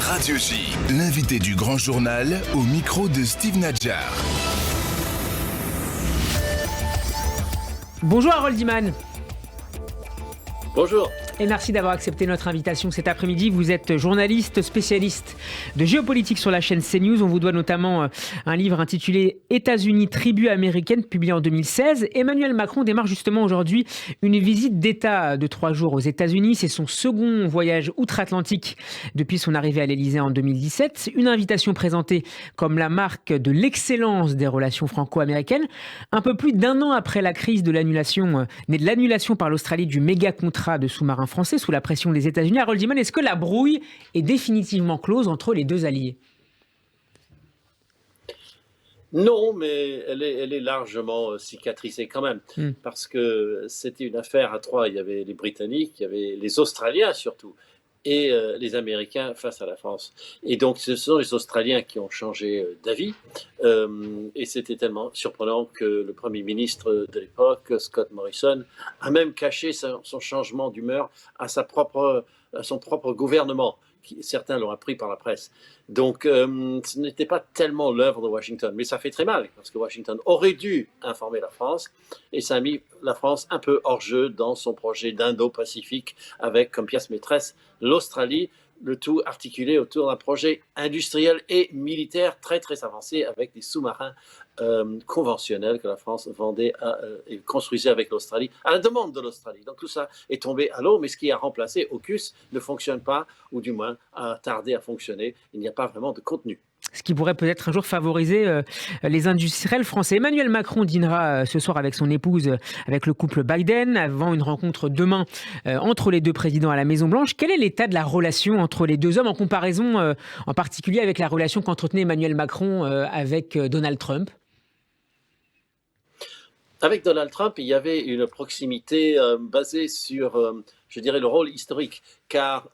Radio J, l'invité du grand journal au micro de Steve Nadjar. Bonjour Harold Iman. Bonjour. Et merci d'avoir accepté notre invitation cet après-midi. Vous êtes journaliste spécialiste de géopolitique sur la chaîne CNews. On vous doit notamment un livre intitulé « États-Unis, tribu américaine » publié en 2016. Emmanuel Macron démarre justement aujourd'hui une visite d'État de 3 jours aux États-Unis. C'est son second voyage outre-Atlantique depuis son arrivée à l'Élysée en 2017. Une invitation présentée comme la marque de l'excellence des relations franco-américaines. Un peu plus d'1 an après la crise de l'annulation, née de l'annulation par l'Australie du méga contrat de sous-marins français sous la pression des États-Unis. Harold Iman, est-ce que la brouille est définitivement close entre les deux alliés ? Non, mais elle est largement cicatrisée quand même, parce que c'était une affaire à 3. Il y avait les Britanniques, il y avait les Australiens surtout, et les Américains face à la France. Et donc, ce sont les Australiens qui ont changé d'avis. Et c'était tellement surprenant que le Premier ministre de l'époque, Scott Morrison, a même caché son changement d'humeur à son propre gouvernement. Certains l'ont appris par la presse. Donc, ce n'était pas tellement l'œuvre de Washington, mais ça fait très mal, parce que Washington aurait dû informer la France, et ça a mis la France un peu hors jeu dans son projet d'Indo-Pacifique, avec comme pièce maîtresse l'Australie, le tout articulé autour d'un projet industriel et militaire très très avancé, avec des sous-marins conventionnels que la France vendait et construisait avec l'Australie, à la demande de l'Australie. Donc tout ça est tombé à l'eau, mais ce qui a remplacé AUKUS ne fonctionne pas, ou du moins a tardé à fonctionner. Il n'y a pas vraiment de contenu. Ce qui pourrait peut-être un jour favoriser les industriels français. Emmanuel Macron dînera ce soir avec son épouse, avec le couple Biden, avant une rencontre demain entre les deux présidents à la Maison-Blanche. Quel est l'état de la relation entre les deux hommes, en comparaison en particulier avec la relation qu'entretenait Emmanuel Macron avec Donald Trump ? Avec Donald Trump, il y avait une proximité basée sur, je dirais, le rôle historique, car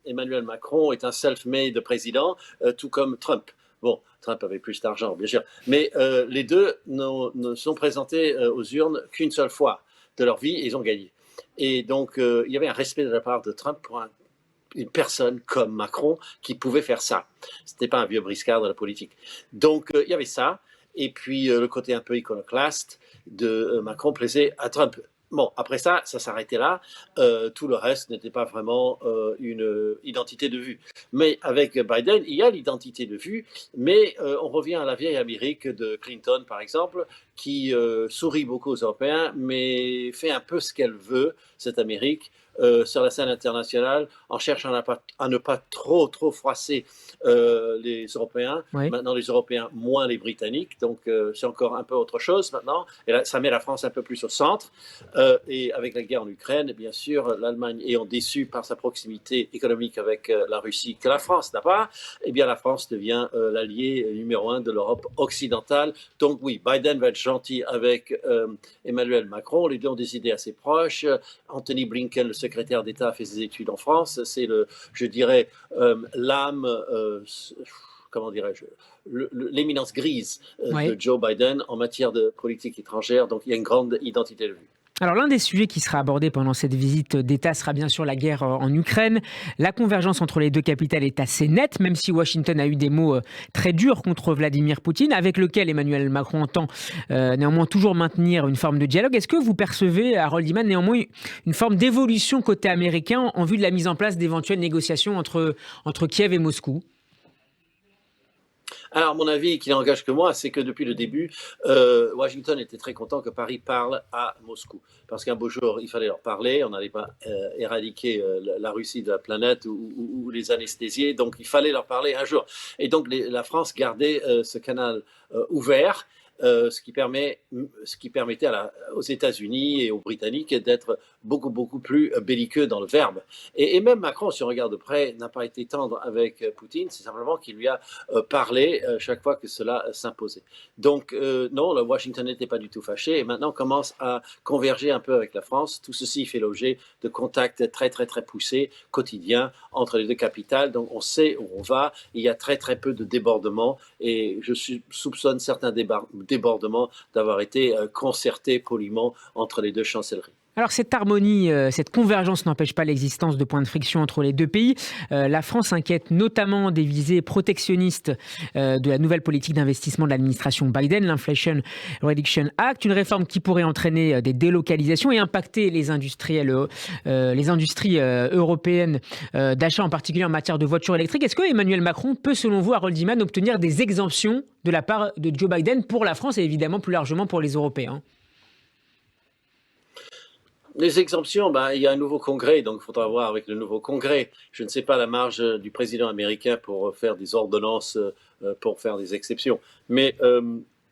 Emmanuel Macron est un self-made président, tout comme Trump. Bon, Trump avait plus d'argent, bien sûr, mais les deux ne sont présentés aux urnes qu'une seule fois de leur vie et ils ont gagné. Et donc, il y avait un respect de la part de Trump pour une personne comme Macron qui pouvait faire ça. Ce n'était pas un vieux briscard de la politique. Donc, il y avait ça. Et puis, le côté un peu iconoclaste de Macron plaisait à Trump. Bon, après ça s'arrêtait là. Tout le reste n'était pas vraiment une identité de vue. Mais avec Biden, il y a l'identité de vue, mais on revient à la vieille Amérique de Clinton, par exemple, qui sourit beaucoup aux Européens, mais fait un peu ce qu'elle veut, cette Amérique, sur la scène internationale, en cherchant à ne pas trop froisser les Européens. Oui. Maintenant, les Européens, moins les Britanniques. Donc, c'est encore un peu autre chose maintenant. Et là, ça met la France un peu plus au centre. Et avec la guerre en Ukraine, bien sûr, l'Allemagne ayant déçu par sa proximité économique avec la Russie que la France n'a pas, eh bien, la France devient l'allié numéro 1 de l'Europe occidentale. Donc, oui, Biden va être gentil avec Emmanuel Macron. Les deux ont des idées assez proches. Anthony Blinken, le secrétaire d'État, a fait ses études en France. C'est je dirais, l'âme, comment dirais-je, l'éminence grise de Joe Biden en matière de politique étrangère. Donc, il y a une grande identité de vue. Alors l'un des sujets qui sera abordé pendant cette visite d'État sera bien sûr la guerre en Ukraine. La convergence entre les deux capitales est assez nette, même si Washington a eu des mots très durs contre Vladimir Poutine, avec lequel Emmanuel Macron entend néanmoins toujours maintenir une forme de dialogue. Est-ce que vous percevez, Harold Iman, néanmoins une forme d'évolution côté américain en vue de la mise en place d'éventuelles négociations entre Kiev et Moscou ? Alors, mon avis, qui n'engage que moi, c'est que depuis le début, Washington était très content que Paris parle à Moscou. Parce qu'un beau jour, il fallait leur parler. On n'allait pas éradiquer la Russie de la planète ou les anesthésier. Donc, il fallait leur parler un jour. Et donc, la France gardait ce canal ouvert. Ce qui permettait aux États-Unis et aux Britanniques d'être beaucoup plus belliqueux dans le verbe. Et même Macron, si on regarde de près, n'a pas été tendre avec Poutine, c'est simplement qu'il lui a parlé chaque fois que cela s'imposait. Donc non, le Washington n'était pas du tout fâché et maintenant commence à converger un peu avec la France. Tout ceci fait l'objet de contacts très poussés, quotidiens, entre les deux capitales. Donc on sait où on va, il y a très peu de débordements et je soupçonne certains débordements d'avoir été concertés poliment entre les deux chancelleries. Alors cette harmonie, cette convergence n'empêche pas l'existence de points de friction entre les deux pays. La France s'inquiète notamment des visées protectionnistes de la nouvelle politique d'investissement de l'administration Biden, l'Inflation Reduction Act, une réforme qui pourrait entraîner des délocalisations et impacter les industries européennes d'achat, en particulier en matière de voitures électriques. Est-ce que Emmanuel Macron peut, selon vous, Harold Iman, obtenir des exemptions de la part de Joe Biden pour la France et évidemment plus largement pour les Européens? Les exemptions, ben, il y a un nouveau congrès, donc il faudra voir avec le nouveau congrès. Je ne sais pas la marge du président américain pour faire des ordonnances, pour faire des exceptions. Mais,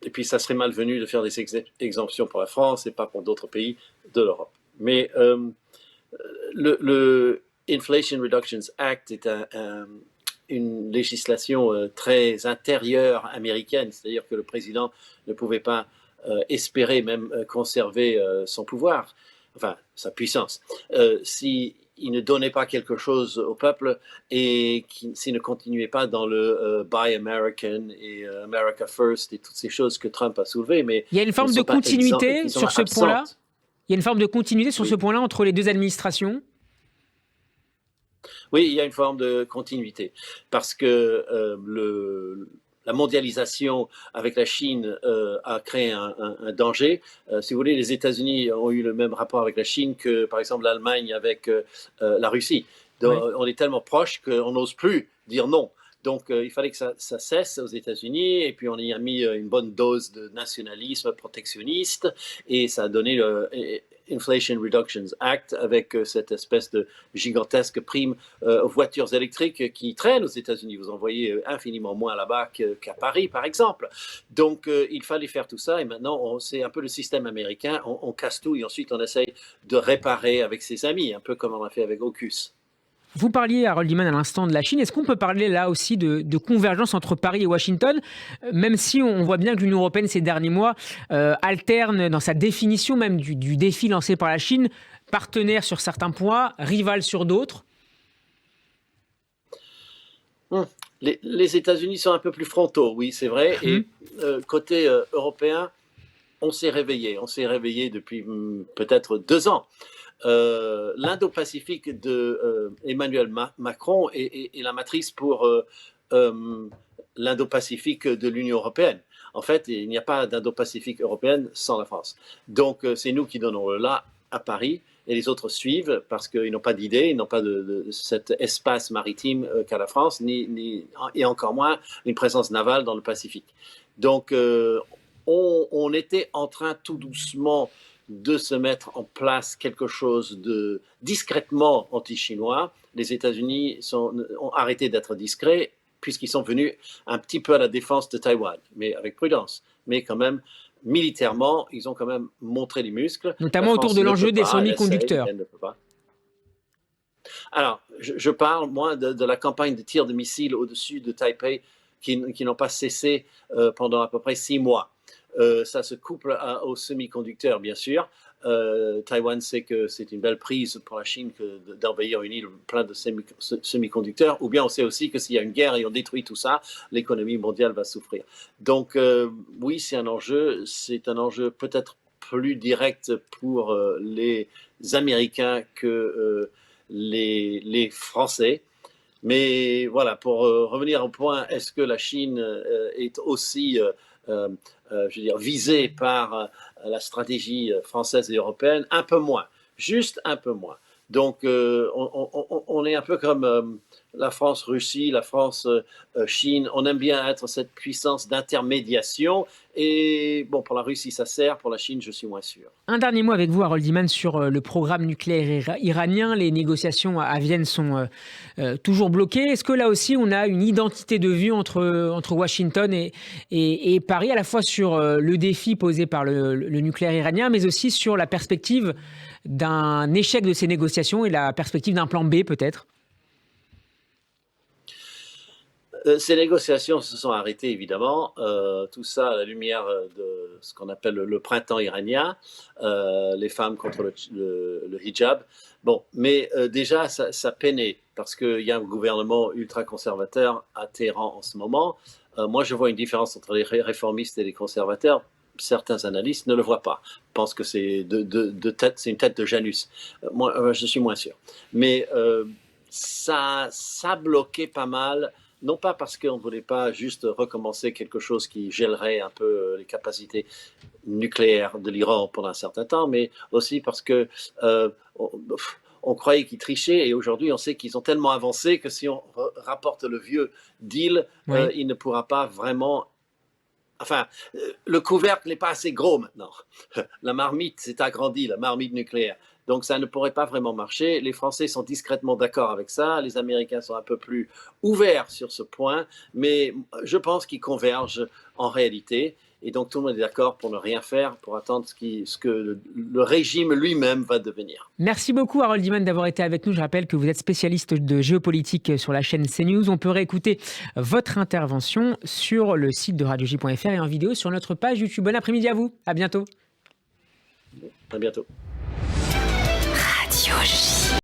et puis, ça serait malvenu de faire des exemptions pour la France et pas pour d'autres pays de l'Europe. Mais le Inflation Reduction Act est une législation très intérieure américaine, c'est-à-dire que le président ne pouvait pas espérer même conserver son pouvoir, enfin sa puissance, s'il ne donnait pas quelque chose au peuple et s'il ne continuait pas dans le Buy American et America First et toutes ces choses que Trump a soulevées. Mais il y a une forme de continuité sur ce point-là. Il y a une forme de continuité sur ce point-là entre les deux administrations. Oui, il y a une forme de continuité parce que la mondialisation avec la Chine a créé un danger. Si vous voulez, les États-Unis ont eu le même rapport avec la Chine que, par exemple, l'Allemagne avec la Russie. Donc, on est tellement proches qu'on n'ose plus dire non. Donc, il fallait que ça cesse aux États-Unis, et puis on y a mis une bonne dose de nationalisme protectionniste, et ça a donné le Inflation Reduction Act avec cette espèce de gigantesque prime aux voitures électriques qui traînent aux États-Unis. Vous en voyez infiniment moins là-bas qu'à Paris, par exemple. Donc, il fallait faire tout ça, et maintenant, c'est un peu le système américain. On casse tout, et ensuite, on essaye de réparer avec ses amis, un peu comme on a fait avec AUKUS. Vous parliez, Harold Iman, à l'instant de la Chine. Est-ce qu'on peut parler là aussi de convergence entre Paris et Washington, même si on voit bien que l'Union européenne ces derniers mois alterne dans sa définition même du défi lancé par la Chine, partenaire sur certains points, rival sur d'autres? Les États-Unis sont un peu plus frontaux, oui, c'est vrai. Et côté européen, on s'est réveillé. On s'est réveillé depuis peut-être 2 ans. L'Indo-Pacifique de Emmanuel Macron est la matrice pour l'Indo-Pacifique de l'Union européenne. En fait, il n'y a pas d'Indo-Pacifique européenne sans la France. Donc, c'est nous qui donnons le là à Paris, et les autres suivent parce qu'ils n'ont pas d'idée, ils n'ont pas de cet espace maritime qu'a la France, et encore moins une présence navale dans le Pacifique. Donc, on était en train tout doucement de se mettre en place quelque chose de discrètement anti-chinois. Les États-Unis ont arrêté d'être discrets puisqu'ils sont venus un petit peu à la défense de Taïwan, mais avec prudence. Mais quand même, militairement, ils ont quand même montré les muscles. Notamment autour de l'enjeu des semi-conducteurs. Alors, je parle, moi, de la campagne de tir de missiles au-dessus de Taipei qui n'ont pas cessé pendant à peu près 6 mois. Ça se couple aux semi-conducteurs, bien sûr. Taïwan sait que c'est une belle prise pour la Chine d'envahir une île pleine de semi-conducteurs, ou bien on sait aussi que s'il y a une guerre et on détruit tout ça, l'économie mondiale va souffrir. Donc oui, c'est un enjeu peut-être plus direct pour les Américains que les Français. Mais voilà, pour revenir au point, est-ce que la Chine est aussi je veux dire, visée par la stratégie française et européenne? Un peu moins, juste un peu moins. Donc, on est un peu comme la France-Russie, la France-Chine. On aime bien être cette puissance d'intermédiation. Et bon, pour la Russie, ça sert. Pour la Chine, je suis moins sûr. Un dernier mot avec vous, Harold Iman, sur le programme nucléaire iranien. Les négociations à Vienne sont toujours bloquées. Est-ce que là aussi, on a une identité de vue entre Washington et Paris, à la fois sur le défi posé par le nucléaire iranien, mais aussi sur la perspective d'un échec de ces négociations et la perspective d'un plan B peut-être? Ces négociations se sont arrêtées, évidemment. Tout ça à la lumière de ce qu'on appelle le printemps iranien, les femmes contre le hijab. Bon, mais déjà, ça peinait, parce qu'il y a un gouvernement ultra-conservateur à Téhéran en ce moment. Moi, je vois une différence entre les réformistes et les conservateurs. certains analystes ne le voient pas. Pensent que c'est c'est une tête de Janus. Moi, je suis moins sûr. Mais ça bloquait pas mal. Non pas parce qu'on ne voulait pas juste recommencer quelque chose qui gèlerait un peu les capacités nucléaires de l'Iran pendant un certain temps, mais aussi parce que on croyait qu'ils trichaient et aujourd'hui on sait qu'ils ont tellement avancé que si on rapporte le vieux deal, il ne pourra pas vraiment... Enfin, le couvercle n'est pas assez gros maintenant. La marmite s'est agrandie, la marmite nucléaire. Donc ça ne pourrait pas vraiment marcher. Les Français sont discrètement d'accord avec ça. Les Américains sont un peu plus ouverts sur ce point. Mais je pense qu'ils convergent en réalité. Et donc tout le monde est d'accord pour ne rien faire, pour attendre ce que le régime lui-même va devenir. Merci beaucoup Harold Iman d'avoir été avec nous. Je rappelle que vous êtes spécialiste de géopolitique sur la chaîne CNews. On peut réécouter votre intervention sur le site de radioj.fr et en vidéo sur notre page YouTube. Bon après-midi à vous. À bientôt. À bientôt. Radio J.